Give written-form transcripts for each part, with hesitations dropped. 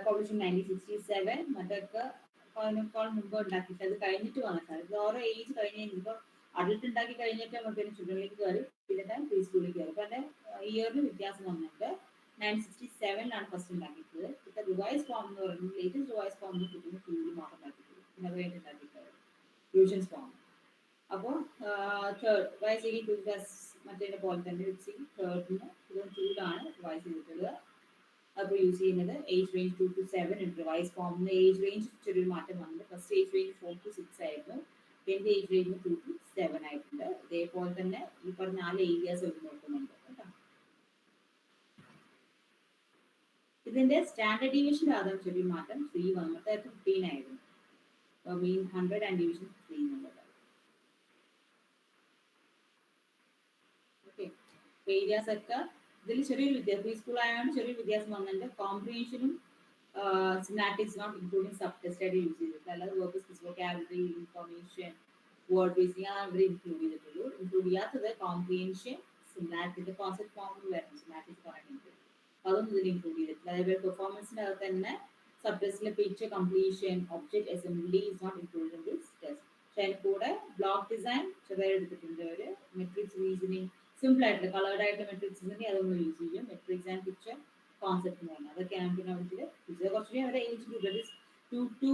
Publish 1967. മറ്റൊക്കെ അതിനേക്കാൾ മുമ്പ് ഉണ്ടാക്കിയിട്ട് അത് കഴിഞ്ഞിട്ട് വന്നിട്ടാണ്. ഇത് ഓരോ ഏജ് കഴിഞ്ഞ് ഇപ്പോൾ അഡൽട്ട് ഉണ്ടാക്കി കഴിഞ്ഞിട്ട് നമുക്ക് ചിൽഡ്രനിലേക്ക് കയറി പിന്നെ പ്രീ സ്കൂളിൽ കയറി. അപ്പോൾ അതിൻ്റെ ഇയറിന് വ്യത്യാസം വന്നിട്ട് 1967 ഫസ്റ്റ് ഉണ്ടാക്കിയിട്ടുള്ളത്. ഇപ്പം റിവൈസ് ഫോം എന്ന് പറയുന്നത് ലേറ്റസ്റ്റ് റിവൈസ് ഫോം എന്ന് കിട്ടുന്ന ടൂവിൽ മാത്രം ഉണ്ടാക്കിയിട്ടുള്ളൂ. പിന്നെ അത് കഴിഞ്ഞിട്ട് ഉണ്ടാക്കിയിട്ടുള്ളത് ഫ്യൂഷൻസ് ഫോം. അപ്പോൾ തേർഡ് റിവൈസ് ചെയ്യും 2 മറ്റേ പോലെ തന്നെ വെച്ച് തേർഡിന് 2002 റിവൈസ് ചെയ്തിട്ടുള്ളത്. അപ്പോൾ യൂസ് ചെയ്യുന്നത് ഏജ് റേഞ്ച് 2 to 7 ഉണ്ട്. റിവൈസ് ഫോമിന് ഏജ് റേഞ്ച് ചെറിയൊരു മാറ്റം വന്നിട്ട് ഫസ്റ്റ് ഏജ് റേഞ്ച് 4 to 6 ആയിരുന്നു. പിന്നെ ഏജ് റേഞ്ച് 2 to 7 ആയിട്ടുണ്ട്. ഇതേപോലെ തന്നെ ഈ പറഞ്ഞ 4 ഏരിയാസ് ഒരു നോക്കുന്നുണ്ട് കേട്ടോ. ഇതിന്റെ സ്റ്റാൻഡേർഡ് ഡീവിയേഷൻ ആദ്യം ചെറിയ മാറ്റം 3 വന്നിട്ട് 15 ആയിരുന്നു. മീൻ 100 ആൻഡ് ഡിവിഷൻ 3 എന്നുള്ളത്. ഓക്കെ, ഏരിയാസ് ഒക്കെ ഇതിൽ ചെറിയൊരു വ്യത്യാസം, പ്രീ സ്കൂൾ ആയതുകൊണ്ട് ചെറിയൊരു വ്യത്യാസം വന്നിട്ടുണ്ട്. കോംപ്രിഹെൻഷനും സിനാറ്റിക്സ് നോട്ട് ഇൻക്ലൂഡിംഗ് സബ് ടെസ്റ്റ് ആയിട്ട് യൂസ് ചെയ്തിട്ടുണ്ട്. അല്ലാതെ work vocabulary, information, word basin ആണ് അവർ ഇൻക്ലൂഡ് ചെയ്തിട്ടുള്ളൂ. ഇൻക്ലൂഡ് ചെയ്യാത്തത് കോംപ്രിഹെൻഷൻ, സിനാറ്റിക് കോൺസെപ്റ്റ് ഫോമിൽ വരുന്നു സിനാറ്റിക്സ് പറയുന്നത്, അതൊന്നും ഇതിൽ ഇൻക്ലൂഡ് ചെയ്തിട്ടില്ല. അതേപോലെ പെർഫോമൻസിൻ്റെ അകത്ത് തന്നെ സബ് ടെസ്റ്റിലെ picture completion, object assembly is not include in this test. പക്ഷെ അതിന് കൂടെ ബ്ലോക്ക് ഡിസൈൻ ചെറുതായി എടുത്തിട്ടുണ്ട് അവർ. മെട്രിക്സ് റീസണിങ് സിമ്പിൾ ആയിട്ട് കളേർഡ് ആയിട്ട് മെട്രിക്സ് ഉണ്ടെങ്കിൽ അതൊന്ന് യൂസ് ചെയ്യും. മെട്രിക്സ് ആൻഡ് പിക്ചർ കോൺസെപ്റ്റ് എന്ന് പറഞ്ഞാൽ അതൊക്കെയാണ് പിന്നെ അവർക്ക് പിക്ചർ കുറച്ചുകൂടി അവരുടെ ഏജ് ഗ്രൂപ്പ് 2 to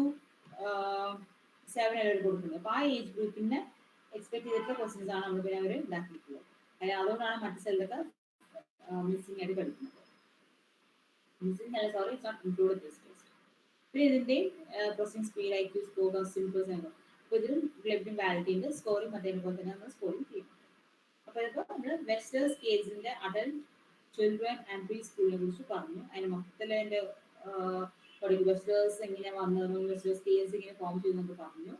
7 അവർ കൊടുക്കുന്നത്. അപ്പോൾ ആ ഏജ് ഗ്രൂപ്പിന് എക്സ്പെക്ട് ചെയ്തിട്ടുള്ള ക്വസ്റ്റ്യൻസ് ആണ് നമ്മൾ പിന്നെ അവർ ഉണ്ടാക്കിയിട്ടുള്ളത്. അതുകൊണ്ടാണ് മറ്റു സ്ഥലത്തൊക്കെ മിസ്സിംഗ് ആയിട്ട് പഠിക്കുന്നത്. മിസ്സിംഗ് അല്ല, sorry, it's not include this test. പിന്നെ ഇതിൻ്റെ processing speed, IQ score, symbols ആണ്. അപ്പോൾ ഇതിലും ഗ്ലെബിനും വാലിറ്റിൻ്റെ സ്കോറിംഗ് അതേപോലെ തന്നെ നമ്മൾ സ്കോറിംഗ് ചെയ്യും. അപ്പോൾ ഇപ്പോൾ നമ്മൾ വെസ്റ്റേൺ സ്കെയിൽസിൻ്റെ അഡൽട്ട്, ചിൽഡ്രൻ ആൻഡ് പ്രീ സ്കൂളിനെ കുറിച്ച് പറഞ്ഞു. അതിന് മൊത്തത്തിൽ അതിൻ്റെ വെസ്റ്റേഴ്സ് എങ്ങനെ വന്നത്, വെസ്റ്റേൺ സ്കെയിൽസ് എങ്ങനെ ഫോം ചെയ്യുന്നതൊക്കെ പറഞ്ഞു.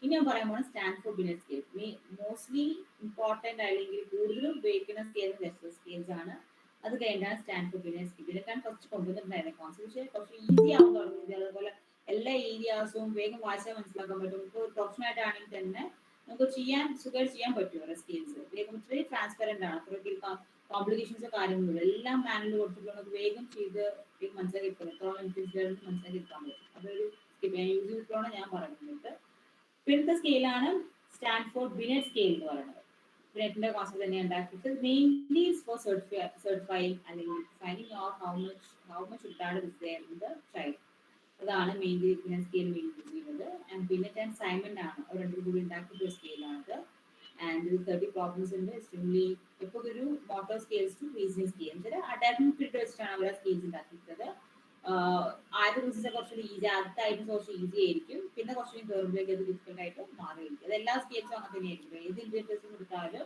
ഇനി ഞാൻ പറയാൻ പോകുന്നത് Stanford Binet scale. Mostly important അല്ലെങ്കിൽ കൂടുതലും ഉപയോഗിക്കുന്ന സ്കെയിൽ വെസ്റ്റേൺ സ്കെയിൽസ് ആണ്. അത് കഴിഞ്ഞാൽ സ്റ്റാൻഫോർഡ് ബിനെറ്റ് സ്കെയിൽ. ഇതിനേക്കാൾ കുറച്ച് കൊണ്ടുവന്നിട്ടുണ്ടായിരുന്നു കോൺസെപ്റ്റ്, പക്ഷേ കുറച്ച് ഈസി ആവും തുടങ്ങിയത്. അതുപോലെ എല്ലാ ഏരിയാസും വേഗം വായിച്ചാൽ മനസ്സിലാക്കാൻ പറ്റും. ഇപ്പോൾ പ്രൊഫഷണലായിട്ടാണെങ്കിൽ തന്നെ നമുക്ക് സുഖമായിട്ട് ചെയ്യാൻ പറ്റും ഓരോ സ്കെയിൽസ്. വേഗം ഇത്രയും ട്രാൻസ്പെറൻ്റ് ആണ്. അത്രയ്ക്ക് കോംപ്ലിക്കേഷൻസോ കാര്യങ്ങളോ എല്ലാം മാനുവൽ കൊടുത്തിട്ടുള്ള നമുക്ക് വേഗം ചെയ്ത് മനസ്സിലാക്കി എടുക്കാം. എത്രത്തോളം എനിക്ക് മനസ്സിലാക്കി എടുക്കാൻ പറ്റും. അതൊരു യൂസ് ചെയ്തിട്ടാണ് ഞാൻ പറയുന്നത്. പിന്നത്തെ സ്കെയിലാണ് സ്റ്റാൻഫോർഡ് ബിനെറ്റ് സ്കെയിൽ എന്ന് പറയുന്നത്. ബിനെറ്റിന്റെ കോൺസെപ്റ്റ് തന്നെ ഉണ്ടാക്കിയിട്ട് മെയിൻലി ഫോർ സർട്ടിഫൈങ് അല്ലെങ്കിൽ finding out how much retard is there in the child. അതാണ് മെയിൻലി ബിനെറ്റ് സ്കെയിൽ യൂസ് ചെയ്യുന്നത്. ആൻഡ് ബിനെറ്റ് ആൻഡ് സൈമൺ ആണ് അവർ രണ്ടും കൂടി ഉണ്ടാക്കിയിട്ടുള്ള സ്കെയിലാണിത്. ആൻഡ് ഇത് 30 പ്രോബ്ലംസ് ഉണ്ട്. എക്സ്ട്രീംലി ഇപ്പോൾ ഒരു motor scales to reasoning scale attachment period വെച്ചിട്ടാണ് അവർ സ്കെയിൽസ് ഉണ്ടാക്കിയിട്ടുള്ളത്. ആദ്യത്തെ ദിവസത്തെ കുറച്ചുകൂടി ഈസി, ആദ്യത്തെ ഐറ്റംസ് കുറച്ച് ഈസി ആയിരിക്കും. പിന്നെ കുറച്ചുകൂടി കയറുമ്പോഴേക്ക് അത് ഡിഫിക്കൽട്ട് ആയിട്ട് മാറിയിരിക്കും. അത് എല്ലാ സ്കെയിൽസും അങ്ങനെ തന്നെയായിരിക്കും. ഏത് ഇൻഡിവിജ്വൽസും എടുത്താലും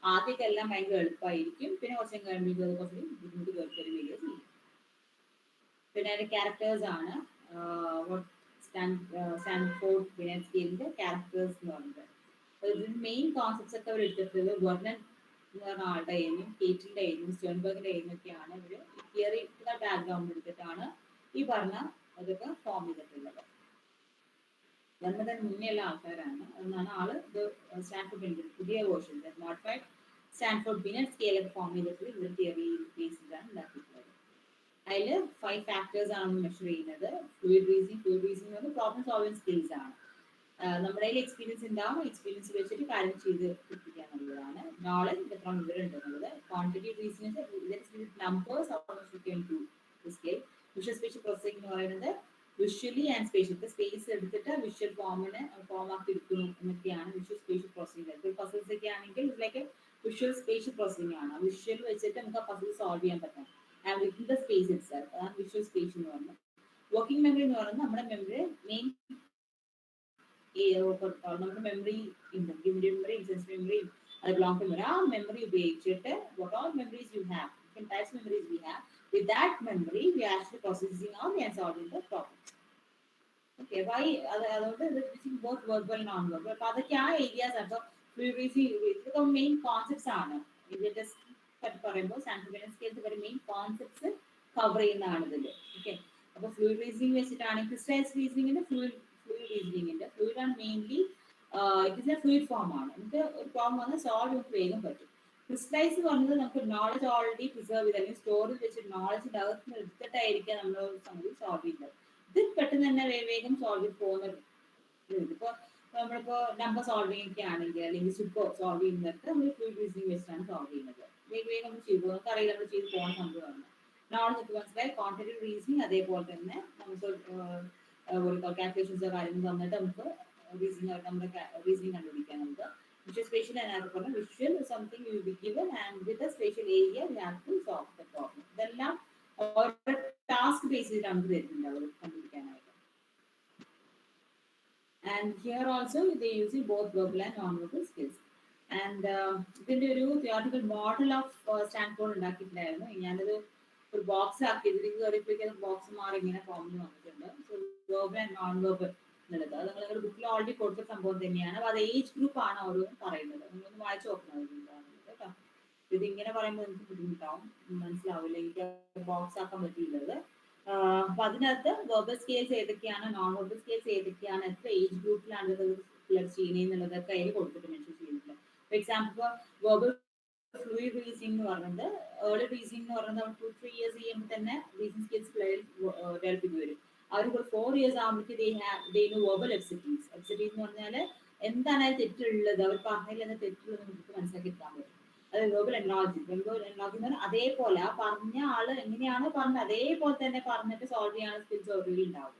ആദ്യമൊക്കെ എല്ലാം ഭയങ്കര എളുപ്പമായിരിക്കും. പിന്നെ കുറച്ചും കഴിയുമ്പോഴേക്കും അത് കുറച്ചുകൂടി ബുദ്ധിമുട്ട് കയറി വരിക ചെയ്യും. പിന്നെ അതിന്റെ ക്യാരക്ടേഴ്സ് ആണ് സ്റ്റാൻഫോർഡ് ബിനെറ്റ് സ്കെയിലിന്റെ ക്യാരക്ടേഴ്സ് എന്ന് പറയുന്നത്. ഇതിന്റെ മെയിൻ കോൺസെപ്റ്റ്സ് ഒക്കെ അവർ എടുത്തിട്ടുള്ളത് വെർണൻ എന്ന് പറഞ്ഞ ആളുടെ ഏനും കേറ്റിന്റെ ഏനും സ്റ്റേൺബർഗിന്റെ ഏനൊക്കെയാണ് ഇവർ തിയറിറ്റിക്കൽ ബാക്ക്ഗ്രൗണ്ട് എടുത്തിട്ടാണ് ഈ പറഞ്ഞ അതൊക്കെ ഫോം ചെയ്തിട്ടുള്ളത്. വെർണന് മുന്നേ ഉള്ള ആൾക്കാരാണ്. അതെന്നാണ് ആള് ഇത് സ്റ്റാൻഫോർഡ് ബിനെറ്റ് പുതിയ version modified Stanford Binet സ്കെയിലൊക്കെ form ചെയ്തിട്ട് ഇവർ തിയറി ബേസിലാണ് ഉണ്ടാക്കിയിട്ടുള്ളത്. അതിൽ 5 ഫാക്ടേഴ്സ് ആണ് മെഷർ ചെയ്യുന്നത്. ഫ്ലൂയിഡ് റീസണിങ് എന്ന് പറഞ്ഞാൽ പ്രോബ്ലം സോൾവിങ് സ്കിൽസ് ആണ്. നമ്മുടെ കയ്യിൽ എക്സ്പീരിയൻസ് ഉണ്ടാവും, എക്സ്പീരിയൻസ് വെച്ചിട്ട് കാര്യം ചെയ്ത് പിടിപ്പിക്കുക എന്നുള്ളതാണ്. നോളജ് എത്ര വിവരമുണ്ട് എന്നുള്ളത്. Quantity reasoning numbers scale. Visual spatial processing എന്ന് പറയുന്നത് വിഷ്വലി ആൻഡ് സ്പേഷ്യൽ സ്പേസ് എടുത്തിട്ട് വിഷ്വൽ ഫോം ആക്കി എടുക്കുന്നു എന്നൊക്കെയാണ് വിഷ്വൽ സ്പേഷ്യൽ പ്രോസസ്സിംഗ്. ഇപ്പോൾ പസിൽസ് ഒക്കെ ആണെങ്കിൽ ഇതിലേക്ക് വിഷ്വൽ സ്പേഷ്യൽ പ്രോസസ്സിംഗ് ആണ്. വിഷ്വൽ വെച്ചിട്ട് നമുക്ക് ആ പസിൽ സോൾവ് ചെയ്യാൻ പറ്റും. And within the space itself, അതാണ് വിഷ്വൽ സ്പേസ് എന്ന് പറയുന്നത്. വർക്കിംഗ് മെമ്മറി എന്ന് പറയുന്നത് നമ്മുടെ മെമ്മറി മെയിൻ നമ്മുടെ മെമ്മറി മെമ്മറി സെൻസറി മെമ്മറി അത് ബിലോങ് ടു മെമ്മറി. ആ മെമ്മറി ഉപയോഗിച്ചിട്ട് what all memories you have, different types of memories we have, with that memory we are actually processing out and solving the problem. Okay, why അതുകൊണ്ട് ഇത് both verbal and non-verbal. അപ്പോൾ അതൊക്കെ ആ areas ആണ്. ഇപ്പോൾ main concepts ആണ് ഇതിന്റെ പറയുമ്പോൾ Stanford Binet scales main concepts cover ചെയ്യുന്നതാണ് ഇതിൽ. ഓക്കെ, അപ്പോൾ ഫ്ലൂയിഡ് റീസണിങ് വെച്ചിട്ടാണ് ക്രിസ്റ്റലൈസ്ഡ് റീസണിങ്ങിന്റെ ഫ്ലൂയിഡ് റീസണിങ്ങിന്റെ ഫ്ലൂയിഡ് ആണ് mainly. It is a fluid form ആണ്. നമുക്ക് ഒരു പ്രോബ്ലം വന്നാൽ സോൾവ് നമുക്ക് വേഗം പറ്റും. ക്രിസ്റ്റലൈസ് പറഞ്ഞത് നമുക്ക് നോളജ് ഓൾറെഡി പ്രിസർവ് ചെയ്ത് അല്ലെങ്കിൽ സ്റ്റോറിൽ വെച്ച് നോളജിന്റെ അകത്ത് നിന്ന് എടുത്തിട്ടായിരിക്കാം നമ്മൾ ഒരു സംഗതി സോൾവ് ചെയ്യുന്നത്. ഇത് പെട്ടെന്ന് തന്നെ വേഗം സോൾവ് ചെയ്ത് പോകുന്നത്. ഇതിപ്പോ നമ്മളിപ്പോ നമ്പർ സോൾവിംഗ് ഒക്കെ ആണെങ്കിൽ അല്ലെങ്കിൽ സൂപ്പർ സോൾവ് ചെയ്യുന്നതൊക്കെ നമ്മൾ ഫ്ലൂയിഡ് റീസണിംഗ് വെച്ചിട്ടാണ് സോൾവ് ചെയ്യുന്നത്. വേഗം നമ്മൾ ചെയ്തു നമുക്ക് അറിയില്ല നമ്മൾ ചെയ്ത് പോകാൻ സംഭവമാണ്. നോളജ് ഒക്കെ മനസ്സിലായി ക്വാണ്ടിറ്റേറ്റീവ് റീസണിങ് അതേപോലെ തന്നെ നമുക്ക് ഒരു കാൽക്കുലേഷൻസോ കാര്യങ്ങൾ തന്നിട്ട് നമുക്ക് റീസണിങ് നമ്മുടെ റീസണിങ് കണ്ടുപിടിക്കാൻ നമുക്ക് വിഷ്വൽ സ്പേഷ്യൽ അതിനകത്ത് പറഞ്ഞ visual something you be given and with spatial area we have to solve the problem. ഇതെല്ലാം ഓരോ ടാസ്ക് ബേസ് ചെയ്തിട്ടാണ് നമുക്ക് തരുന്നുണ്ട് അവർ കണ്ടുപിടിക്കാനായിട്ട്. And here also they using both verbal and non-verbal skills. And ഇതിന്റെ ഒരു തിയോറിറ്റിക്കൽ മോഡൽ ഓഫ് സ്റ്റാൻഫോർഡ് ഉണ്ടാക്കിയിട്ടുണ്ടായിരുന്നു. ഞാനത് ഒരു ബോക്സ് ആക്കി ഇതിലേക്ക് കയറിയപ്പോഴേക്കും ബോക്സ് മാറി ഇങ്ങനെ ഫോമിൽ വന്നിട്ടുണ്ട്. So verbal and non verbal എന്നുള്ളത് അത് നിങ്ങളുടെ ബുക്കിൽ ഓൾറെഡി കൊടുത്ത സംഭവം തന്നെയാണ്. അപ്പോൾ അത് ഏജ് ഗ്രൂപ്പ് ആണ് ഓരോന്നും പറയുന്നത്. നിങ്ങളൊന്ന് വായിച്ചു നോക്കുന്നത് കേട്ടോ. ഇതിങ്ങനെ പറയുമ്പോൾ എനിക്ക് ബുദ്ധിമുട്ടാവും, മനസ്സിലാവില്ല, എനിക്ക് ബോക്സ് ആക്കാൻ പറ്റിയില്ലത്. അപ്പൊ അതിനകത്ത് വെർബൽ സ്കെയിൽസ് ഏതൊക്കെയാണ്, നോൺ വെർബൽ സ്കെയിൽസ് ഏതൊക്കെയാണ്, എത്ര ഏജ് ഗ്രൂപ്പിലാണ് ഇത് ചെയ്യുന്നതെന്നുള്ളതൊക്കെ അതിൽ കൊടുത്തിട്ട് മെൻഷൻ ചെയ്തിട്ടുണ്ട്. For example verbal fluid reasoning എന്ന് പറയുന്നത് ഏർലി റീസണിംഗ് എന്ന് പറയുന്നത് 2-3 years ചെയ്യുമ്പോൾ തന്നെ റീസണിംഗ് സ്കിൽസ് ഡെവലപ്പ് ചെയ്ത് വരും. അവർ 4 years ആകുമ്പോഴേക്ക് വെർബൽ എഫ്സിറ്റീസ് എന്ന് പറഞ്ഞാൽ എന്താണ് അത് തെറ്റുള്ളത്, അവർ പറഞ്ഞതിൽ തെറ്റുള്ളത് നമുക്ക് മനസ്സിലാക്കി എടുക്കാൻ പറ്റും. അത് വെർബൽ എൻലോജിങ് എന്ന് പറഞ്ഞാൽ അതേപോലെ ആ പറഞ്ഞ ആള് എങ്ങനെയാണ് പറഞ്ഞത് അതേപോലെ തന്നെ പറഞ്ഞിട്ട് സോൾവ് ചെയ്യാനുള്ള സ്കിൽസ് ഓൾറെഡി ഉണ്ടാവും.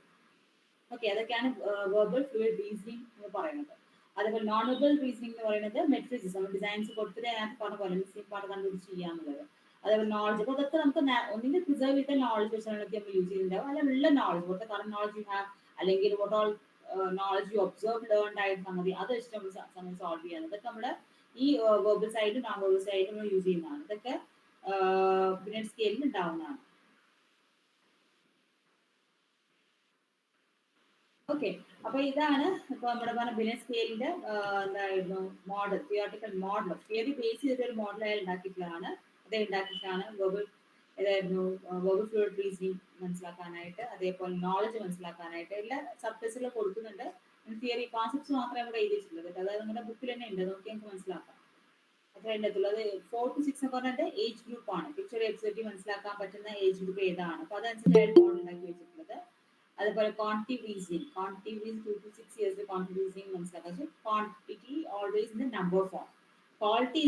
ഓക്കെ, അതൊക്കെയാണ് വെർബൽ ഫ്ലൂയിഡ് റീസണിംഗ് എന്ന് പറയുന്നത്. അതേപോലെ നോൺ വെർബൽ റീസണിംഗ് എന്ന് പറയുന്നത് മെട്രിക്സ് നമ്മൾ ഡിസൈൻസ് കൊടുത്തിട്ട് അതിനകത്ത് പറഞ്ഞ പോലെ മിസ്സിംഗ് പാർട്ട് കണ്ടുപിടിച്ച് ചെയ്യാന്നുള്ളത്. അതേപോലെ നോളജ്, അപ്പോൾ അതൊക്കെ നമുക്ക് ഒന്നിന്റെ പ്രിസർവ് ചെയ്ത നോളജ് വെച്ചാണ് നമ്മൾ യൂസ് ചെയ്യുന്നുണ്ടാവും. അല്ല ഉള്ള knowledge what current knowledge you have അല്ലെങ്കിൽ what all knowledge you observe learned ആയിട്ട് സംഗതി അത് വെച്ചിട്ട് നമ്മൾ സംഗതി സോൾവ് ചെയ്യാൻ. ഇതൊക്കെ നമ്മുടെ ഈ verbal side non verbal side നമ്മൾ യൂസ് ചെയ്യുന്നതാണ്. ഇതൊക്കെ പിന്നെ സ്കെയിലിൽ ഉണ്ടാവുന്നതാണ്. ഓക്കെ, അപ്പൊ ഇതാണ് ഇപ്പൊ നമ്മുടെ പറഞ്ഞ ബിനസ് സ്കെയിലിന്റെ എന്തായിരുന്നു model, theoretical model theory base ചെയ്തിട്ട് ഒരു മോഡൽ അയാൾ ഉണ്ടാക്കിയിട്ടുള്ളതാണ്. അത് ഉണ്ടാക്കിയിട്ടാണ് വെർബൽ ഏതായിരുന്നു വെർബൽ ഫ്ലൂയിഡ് റീസണിംഗ് മനസ്സിലാക്കാനായിട്ട്, അതേപോലെ നോളജ് മനസ്സിലാക്കാനായിട്ട് എല്ലാ സബ്ജക്ട്സിലും കൊടുക്കുന്നുണ്ട്. തിയറി കോൺസെപ്റ്റ്സ് മാത്രമേ ഇവിടെ എഴുതിയിട്ടുള്ളത്. അതായത് നിങ്ങളുടെ ബുക്കിൽ തന്നെ ഉണ്ട്, നോക്കി നമുക്ക് മനസ്സിലാക്കാം. അത്ര ഉണ്ടത്തുള്ളൂ. അത് 4 to 6 എന്ന് പറഞ്ഞിട്ട് ഏജ് ഗ്രൂപ്പ് ആണ്. പിക്ചർ എക്സിറ്റി മനസ്സിലാക്കാൻ പറ്റുന്ന ഏജ് ഗ്രൂപ്പ് ഏതാണ്, അപ്പൊ അതനുസരിച്ചായിട്ട് മോഡൽ ഉണ്ടാക്കി വെച്ചിട്ടുള്ളത്. അതുപോലെ quantitative reasoning 2 to 6 years quantitative reasoning മനസ്സിലാക്കാം. Quantity always in the number form, quality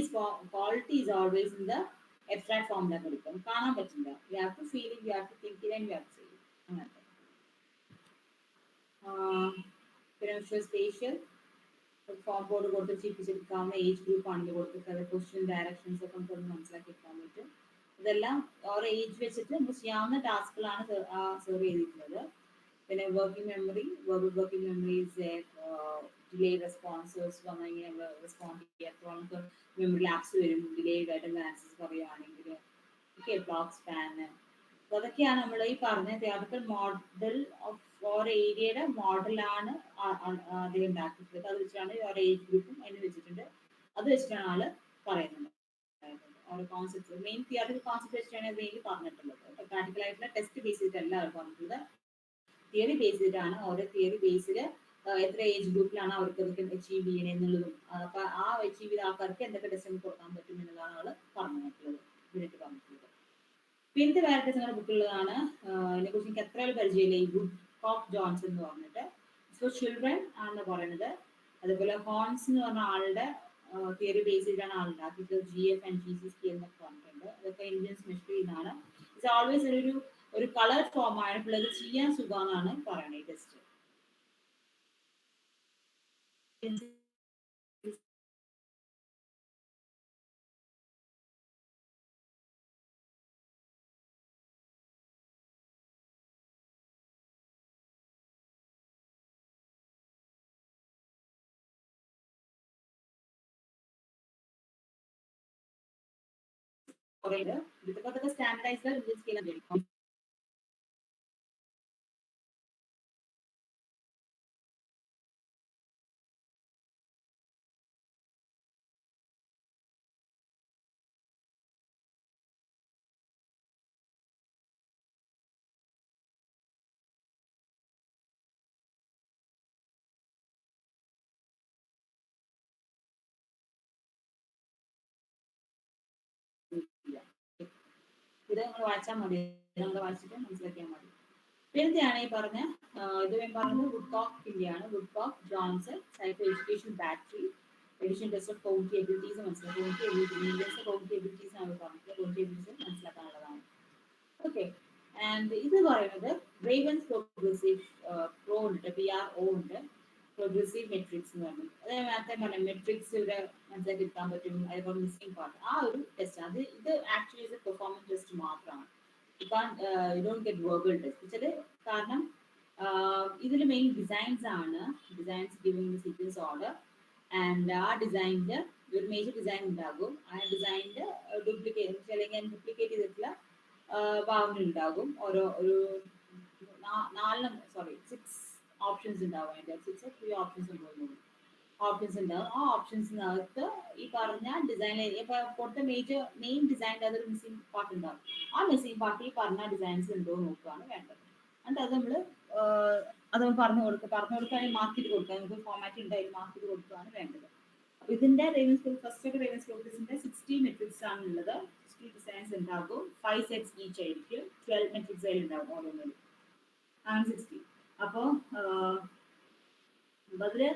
is always in the abstract ഫോമിലാണ് കൊടുക്കും, കാണാൻ പറ്റില്ല. You have to feel it, you have to think it and you have to say it. അങ്ങനത്തെ പിന്നെ spatial form board കൊടുത്ത് ചെയ്യിപ്പിച്ചെടുക്കാവുന്ന age group ആണെങ്കിൽ കൊടുത്തിട്ട് question directions ഒക്കെ നമുക്ക് മനസ്സിലാക്കി എടുക്കാൻ പറ്റും. ഇതെല്ലാം ഓരോ ഏജ് വെച്ചിട്ട് നമുക്ക് ചെയ്യാവുന്ന ടാസ്കുകളാണ് സെർവ് ചെയ്തിട്ടുള്ളത്. പിന്നെ working memory, working memory delay responses വന്നു കഴിഞ്ഞാൽ നമ്മൾ റെസ്പോണ്ട് ചെയ്യുക. അപ്പോൾ നമുക്ക് മെമ്മറി ലാപ്സ് വരും, ഡിലേഡ് ആയിട്ട് ആൻസേഴ്സ് പറയുകയാണെങ്കിൽ. ഓക്കെ, ബ്ലോക്ക് സ്പാന്, അപ്പോൾ അതൊക്കെയാണ് നമ്മൾ ഈ പറഞ്ഞ തിയോറിറ്റിക്കൽ മോഡൽ ഓഫ് ഓരോ ഏരിയയുടെ മോഡലാണ് അതിൽ ഉണ്ടാക്കിയിട്ടുള്ളത്. അത് വെച്ചിട്ടാണ് ഓരോ ഏജ് ഗ്രൂപ്പും അതിന് വെച്ചിട്ടുണ്ട്. അത് വെച്ചിട്ടാണ് ആള് പറയുന്നത്. ഓരോ കോൺസെപ്റ്റ് മെയിൻ തിയോറിറ്റിക്കൽ കോൺസെപ്റ്റ് വെച്ചിട്ടാണ് മെയിൻ പറഞ്ഞിട്ടുള്ളത്. പ്രാക്ടിക്കൽ ആയിട്ടുള്ള ടെസ്റ്റ് ബേസ് ചെയ്തിട്ടല്ല അവർ പറഞ്ഞിട്ടുള്ളത്, തിയറി ബേസ് ചെയ്തിട്ടാണ്. ഓരോ തിയറി ബേസിൽ എത്ര ഏജ് ഗ്രൂപ്പിലാണ് അവർക്ക് അതൊക്കെ അച്ചീവ് ചെയ്യണേ എന്നുള്ളതും, അപ്പൊ ആ അച്ചീവ് ചെയ്ത ആൾക്കാർക്ക് എന്തൊക്കെ ടെസ്റ്റ് കൊടുക്കാൻ പറ്റും എന്നുള്ളതാണ് ആള് പറഞ്ഞിട്ടുള്ളത്, ഇതിനായിട്ട് പറഞ്ഞിട്ടുള്ളത്. പിന്നെ വേറെ നിങ്ങളുടെ ബുക്കുള്ളതാണ്. ഇതിനെ കുറിച്ച് എനിക്ക് എത്ര പരിചയമില്ല. ഈ ഗുഡ് കോക്ക് ജോൺസൺ എന്ന് പറഞ്ഞിട്ട് ഫോർ ചിൽഡ്രൻ ആണെന്ന് പറയുന്നത്. അതുപോലെ ഹോൺസ് എന്ന് പറഞ്ഞ ആളുടെ തിയറി ബേസ് ചെയ്തിട്ടാണ് ആളുണ്ടാക്കിയത്. GF and GCSK എന്നൊക്കെ പറഞ്ഞിട്ടുണ്ട്. അതൊക്കെ ഇന്ത്യൻസ് മെഷർ ചെയ്യുന്നതാണ്. ഇറ്റ്സ് ഓൾവേസ് ഒരു കളർ ഫോം ആണ്, പിള്ളേർ ചെയ്യാൻ സുഖമെന്നാണ് പറയുന്നത് ഈ ടെസ്റ്റ്. ഇതൊക്കെ സ്റ്റാൻഡർഡൈസ്ഡ് ഇന്ത്യൻ സ്കെയിൽ ഇത് നമ്മൾ വായിച്ചാൽ മതി, നമ്മൾ വായിച്ചിട്ട് മനസ്സിലാക്കിയാൽ മതി. പിന്നെയാണ് ഈ പറഞ്ഞ ഇത് ഞാൻ പറഞ്ഞത് വുഡ്കോക്ക് ഇന്ത്യയാണ്. Woodcock Johnson psycho education battery edition test of cognitive abilities മനസ്സിലാക്കി. കോഗ്നിറ്റീവ് എബിലിറ്റീസ് ആണ് പറഞ്ഞത്. കോഗ്നിറ്റീവ് എബിലിറ്റീസ് മനസ്സിലാക്കാനുള്ളതാണ്. ഓക്കെ. ആൻഡ് ഇത് പറയുന്നത് റേവൻസ് പ്രോഗ്രസീവ് പ്രോ ഉണ്ട്, PR-O ഉണ്ട്, പ്രോഗ്രസീവ് മെട്രിക്സ് എന്ന് പറഞ്ഞു. അത് നേരത്തെ പറഞ്ഞ മെട്രിക്സ് ഇവിടെ മനസ്സിലാക്കി എടുക്കാൻ പറ്റും. അതേപോലെ മിസ്സിംഗ് പാർട്ട് ആ ഒരു ടെസ്റ്റ് അത് ഇത് ആക്ച്വലി പെർഫോമൻസ് ടെസ്റ്റ് മാത്രമാണ്. You don't get verbal test. കാരണം ഇതിൽ മെയിൻ ഡിസൈൻസ് ആണ്. Designs giving sequence order and ആ ഡിസൈനിന്റെ ഒരു മേജർ ഡിസൈൻ ഉണ്ടാകും. ആ ഡിസൈനിന്റെ ഡ്യൂപ്ലിക്കേറ്റ് അല്ലെങ്കിൽ ഡ്യൂപ്ലിക്കേറ്റ് ചെയ്തിട്ടുള്ള ഭാഗങ്ങൾ ഉണ്ടാകും. ഓരോ ഒരു 6 ഓപ്ഷൻസ് ഉണ്ടാവും. അതിന്റെ 3 ഓപ്ഷൻസ് ഉണ്ടാവും. ഓപ്ഷൻസ് ഉണ്ടാവും. ആ ഓപ്ഷൻസിനകത്ത് ഈ പറഞ്ഞ ഡിസൈൻ ഇപ്പൊ കൊടുത്ത മെയിൻ ഡിസൈൻ്റെ അതൊരു മിസ്സിംഗ് പാർട്ട് ഉണ്ടാവും. ആ മിസ്സിംഗ് പാർട്ട് ഈ പറഞ്ഞ ഡിസൈൻസ് ഉണ്ടോ എന്ന് നോക്കുകയാണ് വേണ്ടത്. എന്നിട്ട് അത് നമ്മൾ പറഞ്ഞു കൊടുക്കുകയാണെങ്കിൽ മാർക്ക് ചെയ്ത് കൊടുക്കുക. നമുക്ക് ഫോമാറ്റ് ഉണ്ടായി മാർക്ക് ചെയ്ത് കൊടുക്കുകയാണ് വേണ്ടത്. ഇതിന്റെ ഫസ്റ്റ് റേവൻസ് പ്രോഗ്രസിന്റെ 60 മെട്രിക്സ് ആണ് ഉള്ളത്. 60 ഡിസൈൻസ് ഉണ്ടാകും. 5 സെറ്റ്സ് ഈച്ച് ആയിരിക്കും. 12 മെട്രിക്സ് അതിൽ ഉണ്ടാവും ഓരോന്നിലും. അങ്ങനെ 60. അപ്പോൾ അതില്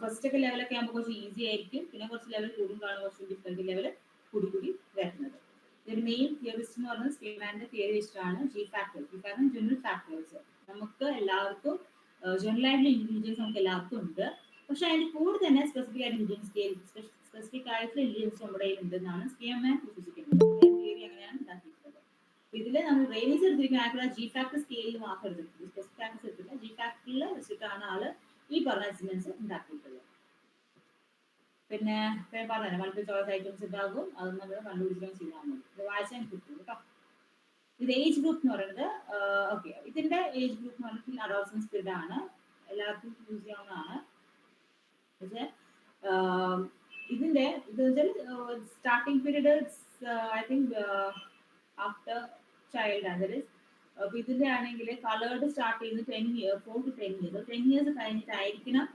ഫസ്റ്റ് ഒക്കെ ലെവലൊക്കെ ആകുമ്പോൾ കുറച്ച് ഈസി ആയിരിക്കും. പിന്നെ കുറച്ച് ലെവൽ കൂടുമ്പോഴാണ് കുറച്ച് ഡിഫറെന്റ് ലെവൽ കൂടി വരുന്നത്. ഇതിന് മെയിൻ തിയറിസ്റ്റ് എന്ന് പറയുന്നത് സ്പീമാന്റെ തിയറി ഇഷ്ടമാണ്. G general factors. നമുക്ക് എല്ലാവർക്കും ജനറൽ ആയിട്ടുള്ള ഇന്റലിജൻസ് നമുക്ക് എല്ലാവർക്കും ഉണ്ട്. പക്ഷെ അതിന്റെ കൂടെ തന്നെ സ്പെസിഫിക് ആയിട്ട് സ്പെസിഫിക് ആയിട്ടുള്ള ഇന്റലിജൻസ് നമ്മുടെ ഉണ്ടെന്നാണ് സ്പീമാൻ വിശ്വസിക്കുന്നത്. തിയറി അങ്ങനെയാണ് ഉണ്ടാക്കിയിട്ടുള്ളത്. ഇതില് നമ്മൾ റേഞ്ച് എടുത്തിരിക്കുന്ന ജി ഫാക്ടർ സ്കെയിൽ മാത്രം എടുത്തിട്ടുണ്ട്. സ്പെസിഫിക് ഫാക്ടേഴ്സ് എടുത്തില്ല. ജി ഫാക്ടറിൽ വെച്ചിട്ടാണ് ആള് ഈ പറഞ്ഞ അച്ചീവ്മെന്റ്സ് ഉണ്ടാക്കിയിട്ടുള്ളത്. പിന്നെ പറഞ്ഞ മൾട്ടിപ്പിൾ ചോയ്സ് ഐറ്റംസ് ഉണ്ടാകും. അത് നമ്മൾ കണ്ടുപിടിക്കാൻ ചെയ്താൽ മതി. ഇത് വായിച്ചാൽ കിട്ടും കേട്ടോ. ഇത് ഏജ് ഗ്രൂപ്പ് എന്ന് പറയുന്നത് ഓക്കെ. ഇതിന്റെ ഏജ് ഗ്രൂപ്പ് എന്ന് പറഞ്ഞാൽ അഡോളസൻസ് പീരീഡ് ആണ്. എല്ലാവർക്കും യൂസ് ചെയ്യാവുന്നതാണ്. പക്ഷേ ഇതിന്റെ ഇത് വെച്ചാൽ starting period I think after child ആണ്. അപ്പൊ ഇതിന്റെ ആണെങ്കിൽ കളേർഡ് സ്റ്റാർട്ട് ചെയ്യുന്നത് 4 to 10 years. 10 years കഴിഞ്ഞിട്ടായിരിക്കണം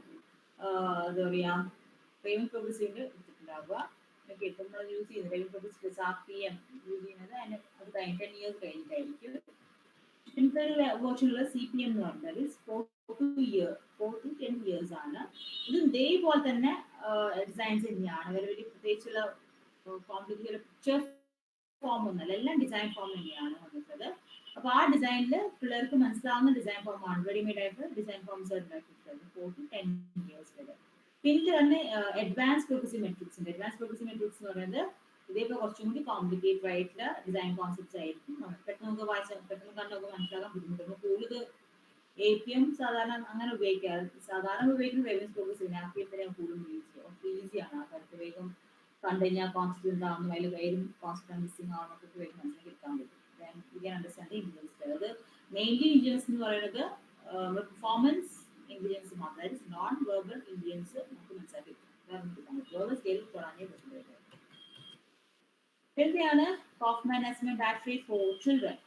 എന്താ പറയാ റേവൻ പ്രോഗ്രസീവ് എടുത്തിട്ടുണ്ടാവുക. ഓക്കെ. ഇപ്പം നമ്മൾ യൂസ് ചെയ്യുന്നത് റേവൻ പ്രോഗ്രസീവ് RPM യൂസ് ചെയ്യുന്നത് അത് 10 years കഴിഞ്ഞിട്ടായിരിക്കും. പിന്നത്തെ ഒരു വേർഷനുള്ള CPM എന്ന് പറഞ്ഞാൽ 4 to 10 years ആണ്. ഇത് ഇതേപോലെ തന്നെ ഡിസൈൻസ് തന്നെയാണ്. വലിയ പ്രത്യേകിച്ചുള്ള കോംപ്ലിക്കേറ്റഡ് പിക്ചർ ഫോം ഒന്നല്ല, എല്ലാം ഡിസൈൻ ഫോം തന്നെയാണ് വന്നിട്ടുള്ളത്. അപ്പൊ ആ ഡിസൈനിൽ പിള്ളേർക്ക് മനസ്സിലാവുന്ന ഡിസൈൻ ഫോമാണ് റെഡിമെയ്ഡ് ആയിട്ട് ഡിസൈൻ ഫോംസ് ഉണ്ടാക്കിയിട്ടുള്ളത് 4 to 10 years വരെ. പിന്നെ തന്നെ അഡ്വാൻസ് പ്രോഗ്രസീവ് മെട്രിക്സ് ഉണ്ട്. അഡ്വാൻസ് പ്രോഗ്രസീവ് മെട്രിക്സ് എന്ന് പറയുന്നത് ഇതേപോലെ കുറച്ചും കൂടി കോംപ്ലിക്കേറ്റഡ് ആയിട്ടുള്ള ഡിസൈൻ കോൺസെപ്റ്റ്സ് ആയിരിക്കും. പെട്ടെന്ന് നമുക്ക് പെട്ടെന്ന് കണ്ടൊക്കെ മനസ്സിലാക്കാൻ ബുദ്ധിമുട്ടുണ്ട്. കൂടുതൽ APM സാധാരണ അങ്ങനെ ഉപയോഗിക്കാറ്. സാധാരണ ഉപയോഗിക്കുന്ന റേവൻസ് പ്രോഗ്രസീവ് RPM തന്നെ കൂടുതൽ യൂസ് ചെയ്യും. ഈസിയാണ് ആ കാര്യത്തിൽ. വേഗം കണ്ടു കഴിഞ്ഞാൽ കോൺസ്റ്റന്റ് ആവുന്നു, അതിൽ വേഗം കോൺസ്റ്റന്റ് മിസ്സിംഗ് ആവുന്നൊക്കെ വേഗം മനസ്സിലാക്കാൻ പറ്റും. Understand intelligence. അത് മെയിൻലി ഇന്റലിജൻസ് എന്ന് പറയുന്നത് പെർഫോമൻസ് ഇന്റലിജൻസ് മാത്രം. അതായത് നോൺ വെർബൽ ഇന്റലിജൻസ് നമുക്ക് മനസ്സിലാക്കി വെർബൽ സ്കെയിലിൽ തുടങ്ങാനേ പറ്റുന്നത്. പിന്നെയാണ് Kaufman assessment battery for children.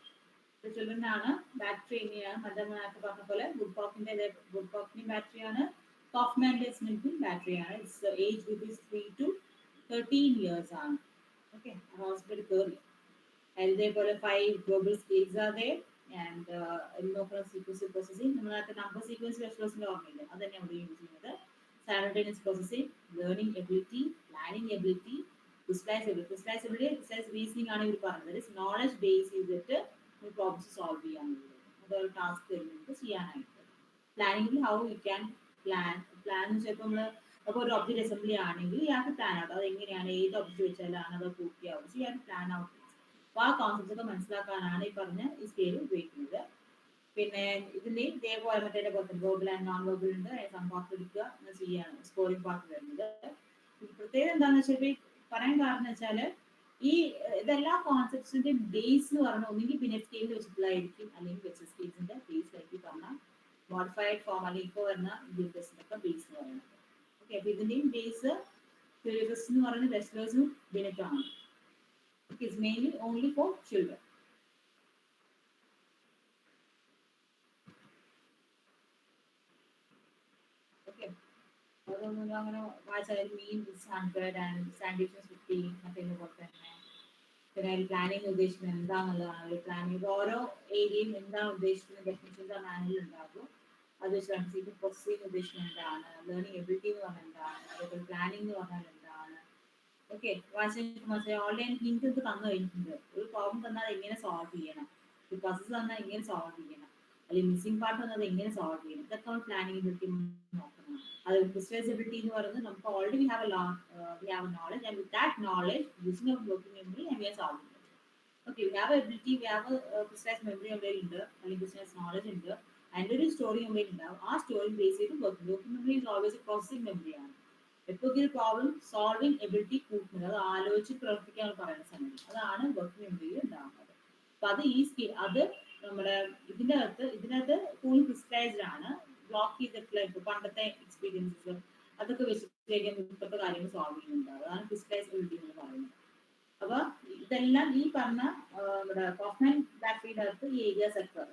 Children ആണ് ബാറ്ററി എങ്ങനെയാണ് നേരത്തെ പറഞ്ഞ പോലെ വുഡ്കോക്കിന്റെ ബാറ്ററിയാണ്. കോഫ്മാന്റെ അസസ്മെന്റ് ബാറ്ററിയാണ്. It's age group is 3 to 13 years ആണ്. ഓക്കെ. ഹോസ്പിറ്റൽ കയറി അതേപോലെ 5 global scales are there and നോക്കുന്ന സീക്വൻസ് പ്രോസസ്സിംഗ്. നമ്മൾ നേരത്തെ നമ്പർ സീക്വൻസ് വെർച്വൽസിന്റെ ഓർമ്മയില്ല, അത് തന്നെ അവിടെ യൂസ് ചെയ്യുന്നത്. Simultaneous processing, learning ability, planning ability, precise reasoning ആണ് ഇവർ പറഞ്ഞത്. നോളജ് ബേസ് ചെയ്തിട്ട് പ്രോബ്ലംസ് സോൾവ് ചെയ്യാനുള്ളത്. അതൊരു ടാസ്ക് തരുന്നത് ചെയ്യാനായിട്ട്. പ്ലാനിംഗിൽ ഹൗ യു ക്യാൻ പ്ലാൻ എന്ന് വെച്ചാൽ നമ്മൾ അപ്പോൾ ഒരു ഒബ്ജക്റ്റ് അസംബ്ലി ആണെങ്കിൽ ഇയാൾക്ക് പ്ലാൻ ഔട്ട് അത് എങ്ങനെയാണ്, ഏത് ഒബ്ജക്റ്റ് വെച്ചാലാണ് അത് പൂർത്തിയാവും. ഇയാൾക്ക് പ്ലാൻ ഔട്ട്. അപ്പോൾ ആ കോൺസെപ്റ്റ് ഒക്കെ മനസ്സിലാക്കാനാണ് ഈ പറഞ്ഞ ഈ സ്കെയിൽ ഉപയോഗിക്കുന്നത്. പിന്നെ ഇതിന്റെയും ഇതേപോലെ മറ്റേ വെർബൽ ആൻഡ് നോൺ വെർബൽ ഉണ്ട്. പാർട്ട് എടുക്കുക ചെയ്യാണ് സ്കോറിംഗ് പാർട്ട് വരുന്നത്. പ്രത്യേകത എന്താണെന്ന് വെച്ചാൽ പറയാൻ കാരണം വെച്ചാൽ ഈ ഇതെല്ലാ കോൺസെപ്റ്റ്സിന്റെ ബേസ് എന്ന് പറഞ്ഞാൽ ഒന്നുകിൽ പിന്നെ സ്കെയിൽ വെച്ചിട്ടുള്ളതായിരിക്കും, അല്ലെങ്കിൽ വെച്ച സ്കെയിൽസിന്റെ ബേസ് ആയിരിക്കും പറഞ്ഞാൽ മോഡിഫൈഡ് ഫോം അല്ലെങ്കിൽ ഇപ്പോൾ വരുന്ന ഇന്ത്യൻ ഒക്കെ ബേസ് എന്ന് പറയുന്നത്. ഓക്കെ. അപ്പൊ ഇതിന്റെയും ബേസ് എന്ന് പറയുന്നത് വെസ്റ്റേഴ്സും ബിനെറ്റും ആണ്. It is mainly only for children. Okay. അതൊന്നും അങ്ങനെ വായിച്ചാൽ മീൻ 100 and സാൻഡ്വിച്ചസ് 50 മറ്റേ പോലെ തന്നെ പിന്നെ അതിൽ പ്ലാനിങ് ഉദ്ദേശിക്കുന്നത് എന്താണെന്നുള്ളതാണ് ഒരു പ്ലാനിങ് ഓരോ ഏരിയയും എന്താണ് ഉദ്ദേശിക്കുന്നത് ഡെഫിനിഷൻസ് ആ മാനുവൽ ഉണ്ടാകും. അത് വെച്ചാണ് സി പ്രോസസ്സിംഗ് ഉദ്ദേശിക്കുന്നത് എന്താണ്, ലേണിംഗ് എബിലിറ്റി എന്ന് പറഞ്ഞാൽ എന്താണ്, അതേപോലെ പ്ലാനിംഗ് എന്ന് പറഞ്ഞാൽ എന്താണ്. ഓക്കെ, ഓൺലൈൻ ഹിന്റ് ഇത് തന്നു കഴിഞ്ഞിട്ടുണ്ട്. ഒരു പ്രോബ്ലം തന്നാൽ എങ്ങനെ സോൾവ് ചെയ്യണം, ഒരു പ്രോസസ്സ് തന്നാൽ എങ്ങനെ സോൾവ് ചെയ്യണം, അല്ലെങ്കിൽ മിസ്സിംഗ് പാർട്ട് വന്നത് എങ്ങനെ സോൾവ് ചെയ്യണം, ഇതൊക്കെ നമ്മൾ പ്ലാനിംഗ് എബിലിറ്റി നോക്കണം. അത് പ്രിസൈസബിലിറ്റി എന്ന് പറയുന്നത് നമുക്ക് already we have a knowledge, and with that knowledge using a working memory and we are solving it. Okay, we have a ability, we have a precise memory നമ്മുടെ ഉണ്ട്, അല്ലെങ്കിൽ ബിസിനസ് നോളജ് ഉണ്ട്, അതിൻ്റെ ഒരു സ്റ്റോറി നമ്മുടെ ഉണ്ടാവും. ആ story base ചെയ്ത് working memory is always processing മെമ്മറിയാണ്. എപ്പോഴും ഒരു പ്രോബ്ലം സോൾവിങ് എബിലിറ്റി കൂട്ടുന്നത്, അത് ആലോചിച്ച് പ്രവർത്തിക്കാൻ പറയുന്ന സമയത്ത് അതാണ് വർക്കിംഗ് മെമ്മറിയിൽ ഉണ്ടാകുന്നത്. അപ്പൊ അത് ഈ അത് നമ്മുടെ ഇതിനകത്ത് കൂടുതൽ ക്രിസ്റ്റലൈസ്ഡ് ആണ്, ബ്ലോക്ക് ചെയ്തിട്ടുള്ള ഇപ്പൊ പണ്ടത്തെ എക്സ്പീരിയൻസസ് അതൊക്കെ വെച്ചിട്ട് ഇപ്പോഴത്തെ കാര്യങ്ങൾ സോൾവ് ചെയ്യുന്നുണ്ട്. അതാണ് ക്രിസ്റ്റലൈസബിലിറ്റി എന്ന് പറയുന്നത്. അപ്പൊ ഇതെല്ലാം ഈ പറഞ്ഞ നമ്മുടെ കോഫ്മാൻ ബാറ്ററിയുടെ അകത്ത് ഈ ഏരിയാസ് ഒക്കെ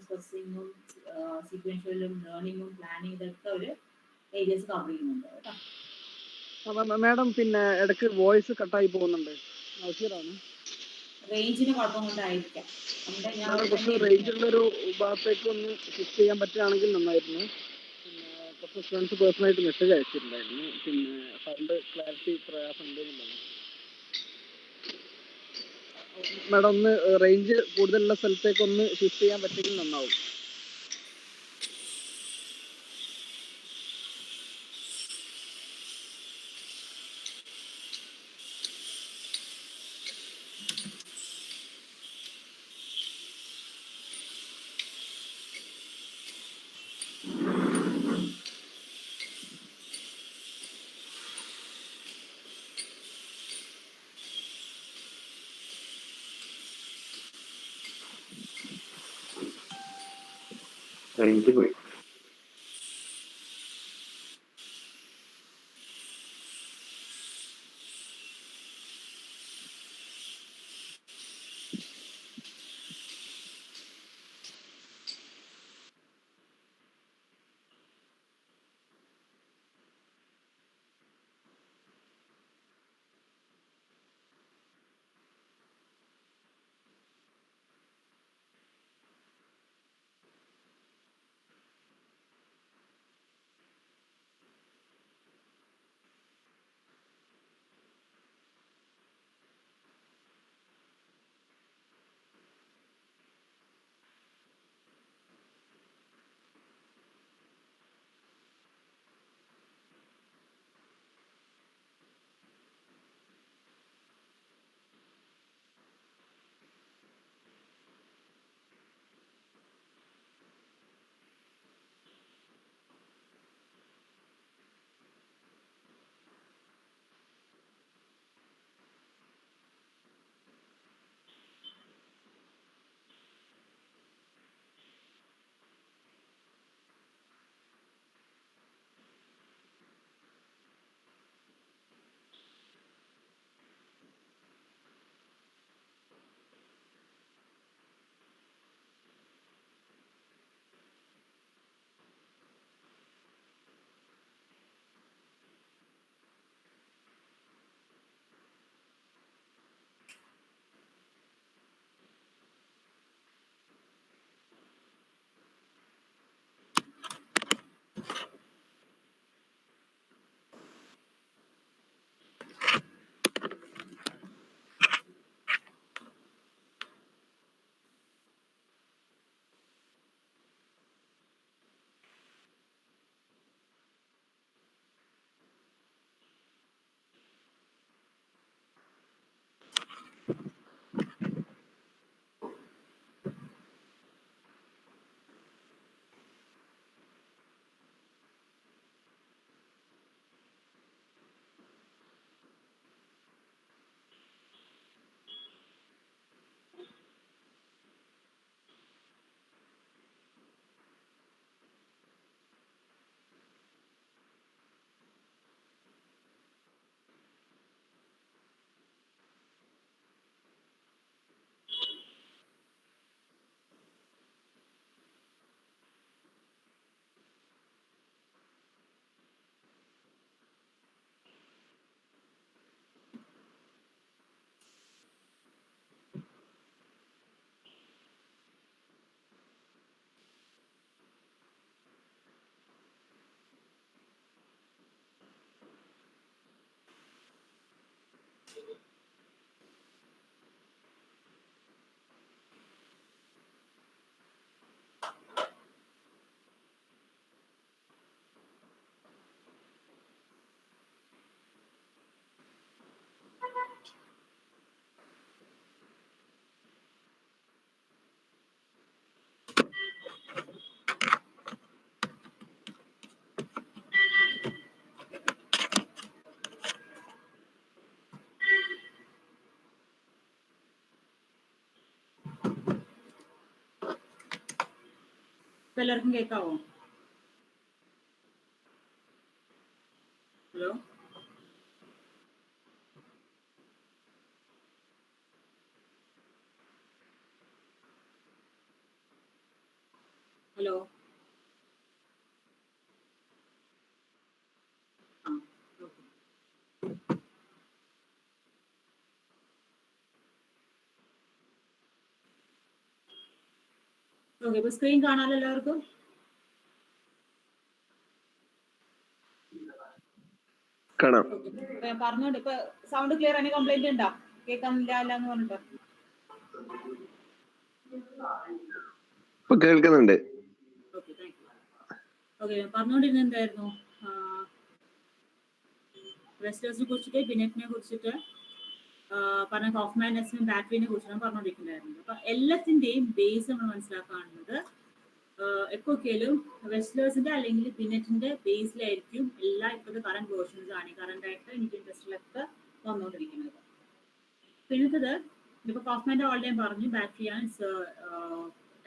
പ്രോസസ്സിങ്ങും സീക്വൻഷ്യലും ലേണിങ്ങും പ്ലാനിങ് ഇതൊക്കെ ഒരു ഏരിയാസ് കവർ ചെയ്യുന്നുണ്ട് കേട്ടോ. മാഡം പിന്നെ ഇടയ്ക്ക് വോയിസ് കട്ടായി പോകുന്നുണ്ട്, റേഞ്ചിന് കുഴപ്പം കൊണ്ടായിരിക്കാം. കുറച്ച് റേഞ്ചുള്ള ഒരു ഭാഗത്തേക്ക് ഒന്ന് ഷിഫ്റ്റ് ചെയ്യാൻ പറ്റുകയാണെങ്കിൽ നന്നായിരുന്നു. പിന്നെ കുറച്ച് ഫ്രണ്ട്സ് പേഴ്സണലായിട്ട് മെസ്സേജ് അയച്ചിട്ടുണ്ടായിരുന്നു, പിന്നെ സൗണ്ട് ക്ലാരിറ്റി പ്രയാസം ഉണ്ടെന്നുള്ളത്. മാഡം ഒന്ന് റേഞ്ച് കൂടുതലുള്ള സ്ഥലത്തേക്ക് ഒന്ന് ഷിഫ്റ്റ് ചെയ്യാൻ പറ്റുമെങ്കിൽ നന്നാവും. റേഞ്ച് പോയി. എല്ലാവർക്കും കേൾക്കാവോ? ഹലോ ഹലോ ആ ഓക്കെ. ഇപ്പൊ സ്ക്രീൻ കാണാമല്ലോ എല്ലാവർക്കും? കാണാം. പറഞ്ഞോണ്ട് ഇപ്പൊ സൗണ്ട് ക്ലിയർ ആണ്? കംപ്ലൈന്റ് ഉണ്ടോ? കേൾക്കാനില്ല എന്ന് പറഞ്ഞിട്ട് ഇപ്പൊ കേൾക്കുന്നുണ്ട്. Okay, thank you. ഓക്കെ, പറഞ്ഞോണ്ടിരുന്ന എന്തായിരുന്നു? റെസ്റ്റേഴ്സിനെ കുറിച്ചിട്ട്, ബിനെറ്റിനെ കുറിച്ചിട്ട് പറഞ്ഞ, ഹോഫ്മാനെസിനും ബാറ്ററിനെ കുറിച്ചാണ് പറഞ്ഞുകൊണ്ടിരിക്കുന്നുണ്ടായിരുന്നത്. അപ്പൊ എല്ലാത്തിന്റെയും ബേസ് നമ്മൾ മനസ്സിലാക്കാനുള്ളത് എപ്പോഴേലും വെസ്റ്റേഴ്സിന്റെ അല്ലെങ്കിൽ ബിനെറ്റിന്റെ ബേസിലായിരിക്കും എല്ലാ ഇപ്പോഴത്തെ കറണ്ട് വേർഷൻസ് ആണ് കറണ്ട് ആയിട്ട് ഇന്ത്യൻ ടെസ്റ്റിലൊക്കെ വന്നുകൊണ്ടിരിക്കുന്നത്. പിന്നത്തത് ഇപ്പൊ ഹോഫ്മാന്റെ ഓൾറെഡി പറഞ്ഞു, ബാറ്ററിയാണ്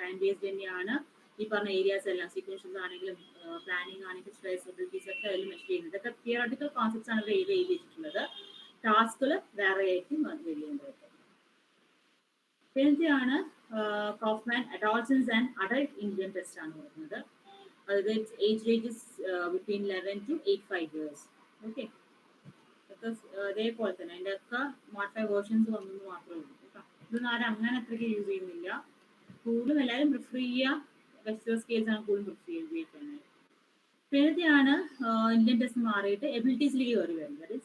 ടൈം ബേസ്ഡ് തന്നെയാണ്. ഈ പറഞ്ഞ ഏരിയാസ് എല്ലാം സീക്വൻഷ്യസ് ആണെങ്കിലും പ്ലാനിങ് ആണെങ്കിലും സ്ട്രെസിബിലിറ്റീസ് ഒക്കെ അതിൽ മെഷർ ചെയ്യുന്നത്. ഇതൊക്കെ തിയറട്ടിക്കൽ കോൺസെപ്റ്റ്സ് ആണ് അവർ എഴുതി വെച്ചിട്ടുള്ളത്. ടാസ്കുകൾ വേറെ ആയിരിക്കും വരികയുണ്ടായത്. പിന്നത്തെയാണ് Kaufman adolescence and adult Indian test ആണ് പറയുന്നത്. അതായത് age ranges between 11 to 85 years. Okay, അതേപോലെ തന്നെ അതിൻ്റെ ഒക്കെ മോഡിഫൈ വേർഷൻസ് വന്നെന്ന് മാത്രമേ ഉള്ളൂ കേട്ടോ. ഇതൊന്നും ആരും അങ്ങനെ അത്രയ്ക്ക് യൂസ് ചെയ്യുന്നില്ല. കൂടുതലും എല്ലാവരും പ്രിഫർ ചെയ്യുക വെസ്റ്റേൺ സ്കെയിൽസ് ആണ് കൂടുതലും പ്രിഫർ ചെയ്യുന്നത്. പിന്നത്തെയാണ് ഇന്ത്യൻ ടെസ്റ്റ് മാറിയിട്ട് എബിലിറ്റീസിലേക്ക് കയറി വരുന്നത്.